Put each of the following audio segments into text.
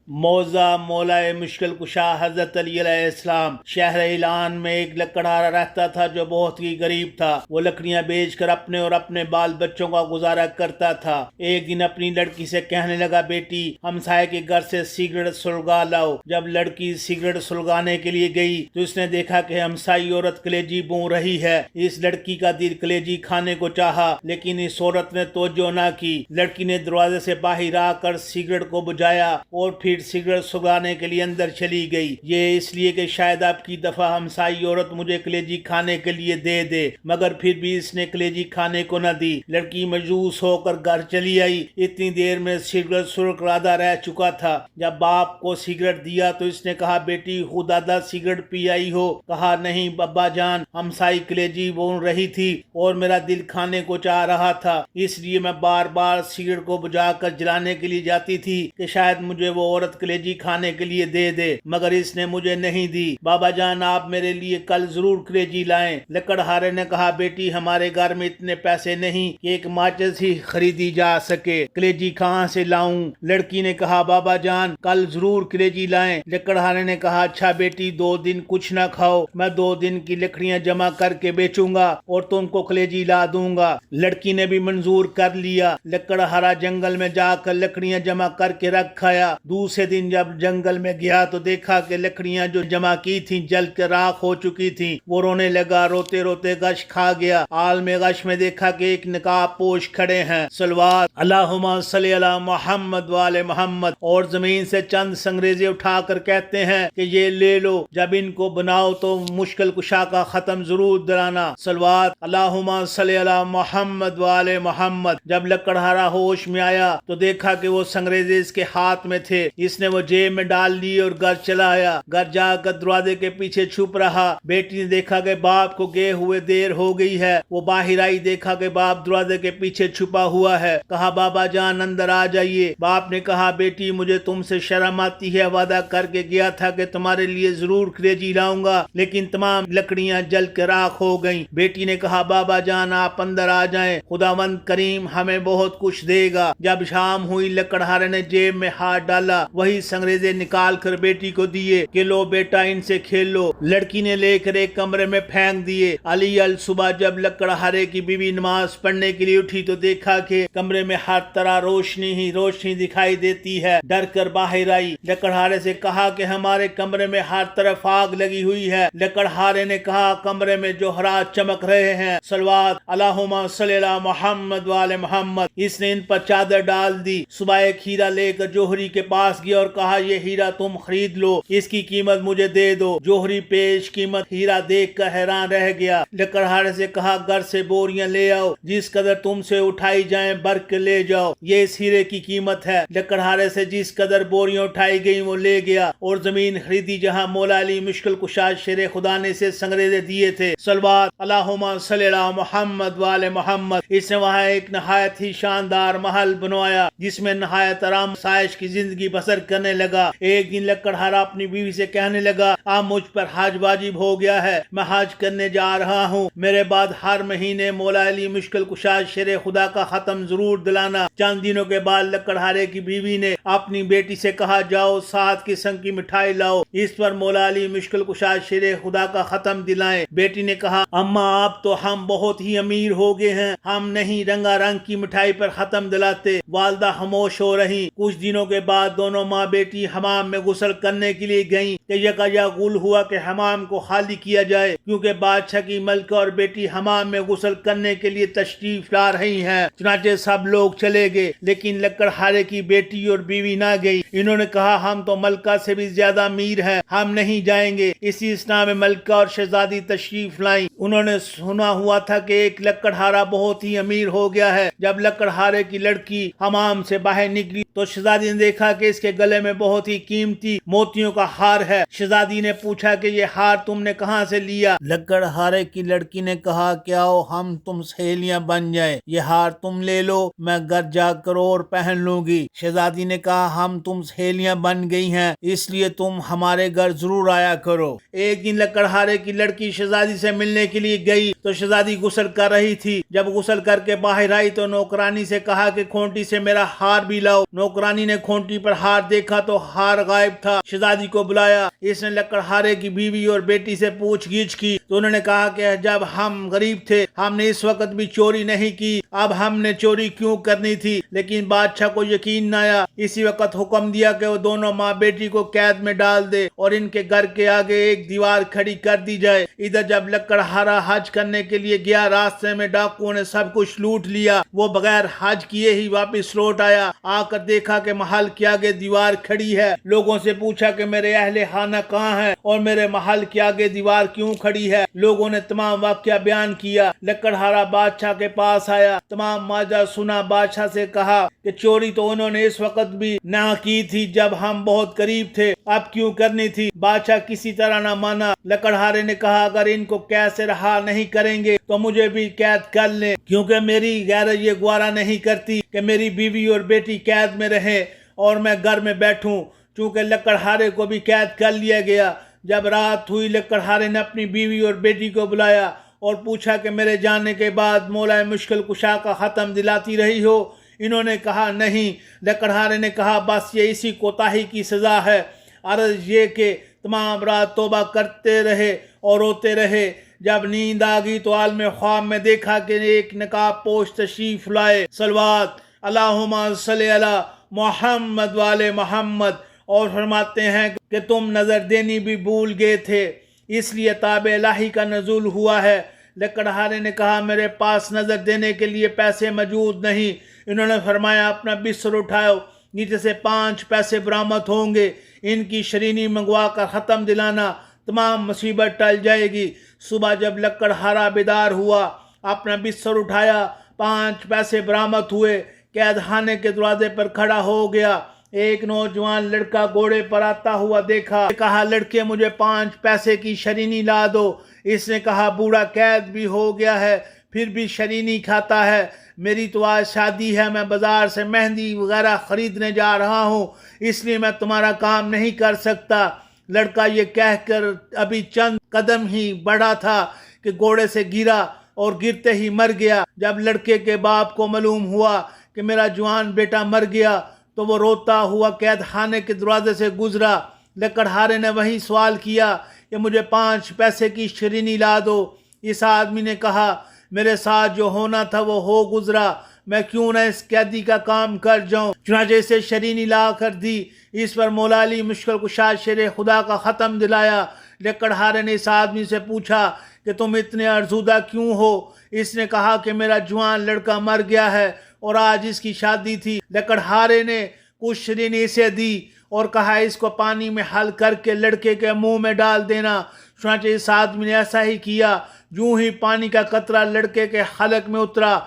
موزہ مولائے مشکل کشا حضرت علی علیہ السلام شہر اعلان میں ایک لکڑہارا رہتا تھا جو بہت ہی غریب تھا۔ وہ لکڑیاں بیچ کر اپنے اور اپنے بال بچوں کا گزارا کرتا تھا۔ ایک دن اپنی لڑکی سے کہنے لگا، بیٹی ہمسائے کے گھر سے سگریٹ سلگا لاؤ۔ جب لڑکی سگریٹ سلگانے کے لیے گئی تو اس نے دیکھا کہ ہمسائی عورت کلیجی بون رہی ہے۔ اس لڑکی کا دل کلیجی کھانے کو چاہا، لیکن اس عورت نے توجہ نہ کی۔ لڑکی نے دروازے سے باہر آ کر سگریٹ کو بجھایا اور پھر سگریٹ سلگانے کے لیے اندر چلی گئی۔ یہ اس لیے کہ شاید اب کی دفعہ ہمسائی عورت مجھے کلیجی کھانے کے لیے دے دے، مگر پھر بھی اس نے کلیجی کھانے کو نہ دی۔ لڑکی مایوس ہو کر گھر چلی آئی۔ اتنی دیر میں سگریٹ سرخ آدھا رہ چکا تھا۔ جب باپ کو سگریٹ دیا تو اس نے کہا، بیٹی خود آدھا سگریٹ پی آئی ہو؟ کہا، نہیں ابا جان، ہمسائی کلیجی بون رہی تھی اور میرا دل کھانے کو چاہ رہا تھا، اس لیے میں بار بار سگریٹ کو بجھا کر جلانے کے لیے جاتی تھی کہ شاید مجھے وہ عورت کلیجی کھانے کے لیے دے دے، مگر اس نے مجھے نہیں دی۔ بابا جان، آپ میرے لیے کل ضرور کلیجی لائیں۔ لکڑہارے نے کہا، بیٹی ہمارے گھر میں اتنے پیسے نہیں کہ ایک ماچس ہی خریدی جا سکے، کلیجی کہاں سے لاؤں؟ لڑکی نے کہا، بابا جان کل ضرور کلیجی لائیں۔ لکڑہارے نے کہا، اچھا بیٹی 2 دن کچھ نہ کھاؤ، میں 2 دن کی لکڑیاں جمع کر کے بیچوں گا اور تم کو کلیجی لا دوں گا۔ لڑکی نے بھی منظور کر لیا۔ لکڑہارا جنگل میں جا کر لکڑیاں جمع کر کے رکھ آیا۔ دوسرے دن جب جنگل میں گیا تو دیکھا کہ لکڑیاں جو جمع کی تھیں جل کے راکھ ہو چکی تھیں۔ وہ رونے لگا، روتے روتے غش کھا گیا۔ عالم غش میں دیکھا کہ ایک نقاب پوش کھڑے ہیں، صلوات اللہم صلی علی محمد وآل محمد، اور زمین سے چند سنگریزے اٹھا کر کہتے ہیں کہ یہ لے لو، جب ان کو بناؤ تو مشکل کشا کا ختم ضرور دلانا، صلوات اللہم صلی علی محمد وآل محمد۔ جب لکڑہارا ہوش میں آیا تو دیکھا کہ وہ سنگریزے اس کے ہاتھ میں تھے۔ اس نے وہ جیب میں ڈال لی اور گھر چلا آیا۔ گھر جا کر دروازے کے پیچھے چھپ رہا۔ بیٹی نے دیکھا کہ باپ کو گئے ہوئے دیر ہو گئی ہے۔ وہ باہر آئی، دیکھا کہ باپ دروازے کے پیچھے چھپا ہوا ہے۔ کہا، بابا جان اندر آ جائیے۔ باپ نے کہا، بیٹی مجھے تم سے شرم آتی ہے، وعدہ کر کے گیا تھا کہ تمہارے لیے ضرور کلیجی لاؤں گا، لیکن تمام لکڑیاں جل کے راکھ ہو گئیں۔ بیٹی نے کہا، بابا جان آپ اندر آ جائیں، خداوند کریم ہمیں بہت کچھ دے گا۔ جب شام ہوئی لکڑہارے نے جیب میں ہاتھ ڈالا، وہی سنگریزے نکال کر بیٹی کو دیے کہ لو بیٹا ان سے کھیل لو۔ لڑکی نے لے کر ایک کمرے میں پھینک دیے۔ علی صبح جب لکڑہارے کی بیوی نماز پڑھنے کے لیے اٹھی تو دیکھا کہ کمرے میں ہر طرح روشنی ہی روشنی دکھائی دیتی ہے۔ ڈر کر باہر آئی، لکڑہارے سے کہا کہ ہمارے کمرے میں ہر طرف آگ لگی ہوئی ہے۔ لکڑہارے نے کہا، کمرے میں جوہرات چمک رہے ہیں، صلوات اللہم صلی علی محمد وآل محمد۔ اس نے ان پر چادر ڈال دی۔ صبح ایک ہیرا لے کر جوہری کے پاس گیا اور کہا، یہ ہیرا تم خرید لو، اس کی قیمت مجھے دے دو۔ جوہری پیش قیمت ہیرا دیکھ کر حیران رہ گیا۔ لکڑہارے سے کہا، گھر سے بوریاں لے آؤ، جس قدر تم سے اٹھائی جائیں بھر کے لے جاؤ، یہ اس ہیرے کی قیمت ہے۔ لکڑہارے سے جس قدر بوریاں اٹھائی گئیں وہ لے گیا اور زمین خریدی جہاں مولا علی مشکل کشا شیر خدا نے سے سنگریزے دیے تھے، صلوات اللہم صلی علی محمد وآل محمد۔ اس نے وہاں ایک نہایت ہی شاندار محل بنوایا جس میں نہایت آرام سائش کی زندگی بسر کرنے لگا۔ ایک دن لکڑہارا اپنی بیوی سے کہنے لگا، اب مجھ پر حج واجب ہو گیا ہے، میں حج کرنے جا رہا ہوں، میرے بعد ہر مہینے مولا علی مشکل کشا شیر خدا کا ختم ضرور دلانا۔ چند دنوں کے بعد لکڑہارے کی بیوی نے اپنی بیٹی سے کہا، جاؤ 7 قسم کی مٹھائی لاؤ، اس پر مولا علی مشکل کشا شیر خدا کا ختم دلائیں۔ بیٹی نے کہا، اماں اب تو ہم بہت ہی امیر ہو گئے ہیں، ہم نہیں رنگا رنگ کی مٹھائی پر ختم دلاتے۔ والدہ خاموش ہو رہی۔ کچھ دنوں کے بعد دونوں ماں بیٹی حمام میں غسل کرنے کے لیے گئیں کہ یکایک ہوا کہ حمام کو خالی کیا جائے، کیونکہ بادشاہ کی ملکہ اور بیٹی حمام میں غسل کرنے کے لیے تشریف لا رہی ہیں۔ چنانچہ سب لوگ چلے گئے، لیکن لکڑہارے کی بیٹی اور بیوی نہ گئی۔ انہوں نے کہا، ہم تو ملکہ سے بھی زیادہ امیر ہیں، ہم نہیں جائیں گے۔ اسی اسنا میں ملکہ اور شہزادی تشریف لائیں۔ انہوں نے سنا ہوا تھا کہ ایک لکڑہارا بہت ہی امیر ہو گیا ہے۔ جب لکڑہارے کی لڑکی حمام سے باہر نکلی تو شہزادی نے دیکھا کہ اس کے گلے میں بہت ہی قیمتی موتیوں کا ہار ہے۔ ہے۔ شہزادی نے پوچھا کہ یہ ہار تم نے کہاں سے لیا؟ لکڑہارے کی لڑکی نے کہا کہ آؤ ہم تم سہیلیاں بن جائیں، یہ ہار تم لے لو، میں گھر جا کر اور پہن لوں گی۔ شہزادی نے کہا ہم تم سہیلیاں بن گئی ہیں، اس لیے تم ہمارے گھر ضرور آیا کرو۔ ایک دن لکڑہارے کی لڑکی شہزادی سے ملنے کے لیے گئی تو شہزادی غسل کر رہی تھی۔ جب غسل کر کے باہر آئی تو نوکرانی سے کہا کہ کھونٹی سے میرا ہار بھی لاؤ۔ نوکرانی نے کھونٹی پر ہار دیکھا تو ہار غائب تھا۔ شہزادی کو بلایا، اس نے لکڑہارے کی بیوی اور بیٹی سے پوچھ گچھ کی تو انہوں نے کہا کہ جب ہم غریب تھے ہم نے اس وقت بھی چوری نہیں کی، اب ہم نے چوری کیوں کرنی تھی؟ لیکن بادشاہ کو یقین نہ آیا۔ اسی وقت حکم دیا کہ وہ دونوں ماں بیٹی کو قید میں ڈال دے اور ان کے گھر کے آگے ایک دیوار کھڑی کر دی جائے۔ ادھر جب لکڑہارا حج کرنے کے لیے گیا، راستے میں ڈاکوؤں نے سب کچھ لوٹ لیا۔ وہ بغیر حج کیے ہی واپس لوٹ آیا، آ کر دیکھا کہ محل کے آگے دیوار کھڑی ہے۔ لوگوں سے پوچھا کہ میرے اہل خانہ کہاں ہے اور میرے محل کے آگے دیوار کیوں کھڑی ہے؟ لوگوں نے تمام واقعہ بیان کیا۔ لکڑہارا بادشاہ کے پاس آیا، تمام ماجرا سنا۔ بادشاہ سے کہا کہ چوری تو انہوں نے اس وقت بھی نہ کی تھی جب ہم بہت غریب تھے، اب کیوں کرنی تھی؟ بادشاہ کسی طرح نہ مانا۔ لکڑہارے نے کہا اگر ان کو قید سے رہا نہیں کریں گے تو مجھے بھی قید کر لیں، کیونکہ میری غیرت یہ گوارا نہیں کرتی کہ میری بیوی اور بیٹی قید میں رہیں اور میں گھر میں بیٹھوں۔ چونکہ لکڑہارے کو بھی قید کر لیا گیا۔ جب رات ہوئی لکڑہارے نے اپنی بیوی اور بیٹی کو بلایا اور پوچھا کہ میرے جانے کے بعد مولا مشکل کشا کا ختم دلاتی رہی ہو؟ انہوں نے کہا نہیں۔ لکڑہارے نے کہا بس یہ اسی کوتاہی کی سزا ہے۔ عرض یہ کہ تمام رات توبہ کرتے رہے اور روتے رہے۔ جب نیند آ گئی تو عالم خواب میں دیکھا کہ ایک نقاب پوش تشریف لائے، صلوات اللہم صلی علی محمد والے محمد، اور فرماتے ہیں کہ تم نظر دینی بھی بھول گئے تھے، اس لیے تاب الہی کا نزول ہوا ہے۔ لکڑہارے نے کہا میرے پاس نظر دینے کے لیے پیسے موجود نہیں۔ انہوں نے فرمایا اپنا بستر اٹھاؤ، نیچے سے 5 پیسے برآمد ہوں گے، ان کی شرینی منگوا کر ختم دلانا، تمام مصیبت ٹل جائے گی۔ صبح جب لکڑہارا بیدار ہوا، اپنا بستر اٹھایا، 5 پیسے برآمد ہوئے، قید خانے کے دروازے پر کھڑا ہو گیا۔ ایک نوجوان لڑکا گھوڑے پر آتا ہوا دیکھا، کہا لڑکے مجھے 5 پیسے کی شرینی لا دو۔ اس نے کہا بوڑھا قید بھی ہو گیا ہے پھر بھی شرینی کھاتا ہے، میری تو آج شادی ہے، میں بازار سے مہندی وغیرہ خریدنے جا رہا ہوں، اس لیے میں تمہارا کام نہیں کر سکتا۔ لڑکا یہ کہہ کر ابھی چند قدم ہی بڑھا تھا کہ گھوڑے سے گرا اور گرتے ہی مر گیا۔ جب لڑکے کے باپ کو معلوم ہوا کہ میرا جوان بیٹا مر گیا تو وہ روتا ہوا قید خانے کے دروازے سے گزرا۔ لکڑہارے نے وہی سوال کیا کہ مجھے 5 پیسے کی شرینی لا دو۔ اس آدمی نے کہا میرے ساتھ جو ہونا تھا وہ ہو گزرا، میں کیوں نہ اس قیدی کا کام کر جاؤں؟ چنانچہ اسے شرینی لا کر دی۔ اس پر مولا علی مشکل کشا شیر خدا کا ختم دلایا۔ لکڑہارے نے اس آدمی سے پوچھا کہ تم اتنے ارزودہ کیوں ہو؟ اس نے کہا کہ میرا جوان لڑکا مر گیا ہے اور آج اس کی شادی تھی۔ لکڑہارے نے کچھ شرینی اسے دی اور کہا اس کو پانی میں حل کر کے لڑکے کے منہ میں ڈال دینا۔ چنانچہ اس آدمی نے ایسا ہی کیا۔ یوں ہی پانی کا قطرہ لڑکے کے حلق میں اترا،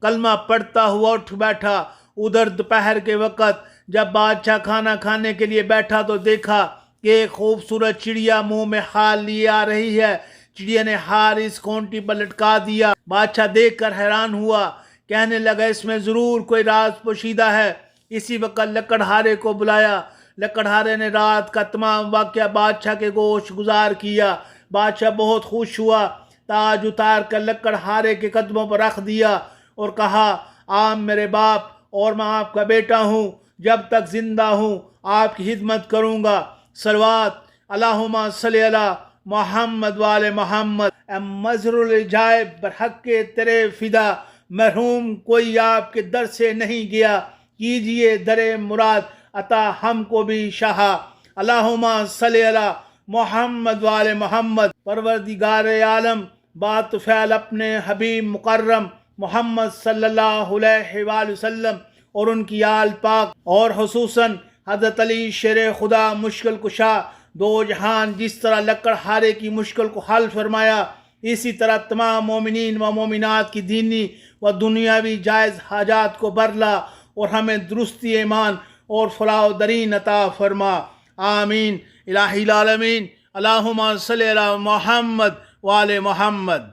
کلمہ پڑھتا ہوا اٹھ بیٹھا۔ ادھر دوپہر کے وقت جب بادشاہ کھانا کھانے کے لیے بیٹھا تو دیکھا کہ ایک خوبصورت چڑیا منہ میں ہار لیے آ رہی ہے۔ چڑیا نے ہار اس کھونٹی پر لٹکا دیا۔ بادشاہ دیکھ کر حیران ہوا، کہنے لگا اس میں ضرور کوئی راز پوشیدہ ہے۔ اسی وقت لکڑہارے کو بلایا۔ لکڑہارے نے رات کا تمام واقعہ بادشاہ کے گوش گزار کیا۔ بادشاہ بہت خوش ہوا، تاج اتار کر لکڑہارے کے قدموں پر رکھ دیا اور کہا آپ میرے باپ اور میں آپ کا بیٹا ہوں، جب تک زندہ ہوں آپ کی خدمت کروں گا۔ صلوات اللہم صلی علی محمد وآل محمد۔ اے مظہر العجائب برحق تیرے فدا، محروم کوئی آپ کے در سے نہیں گیا، کیجئے در مراد عطا ہم کو بھی شاہ۔ اللہم صلی علی محمد وآل محمد۔ پروردگار عالم بات فعل اپنے حبیب مکرم محمد صلی اللہ علیہ وآلہ وسلم اور ان کی آل پاک اور خصوصاً حضرت علی شیر خدا مشکل کشا دو جہان جس طرح لکڑہارے کی مشکل کو حل فرمایا، اسی طرح تمام مومنین و مومنات کی دینی و دنیاوی جائز حاجات کو برلا اور ہمیں درستی ایمان اور فلاح و درین عطا فرما۔ آمین الہی العالمین اللہم صلی علی محمد وآل محمد.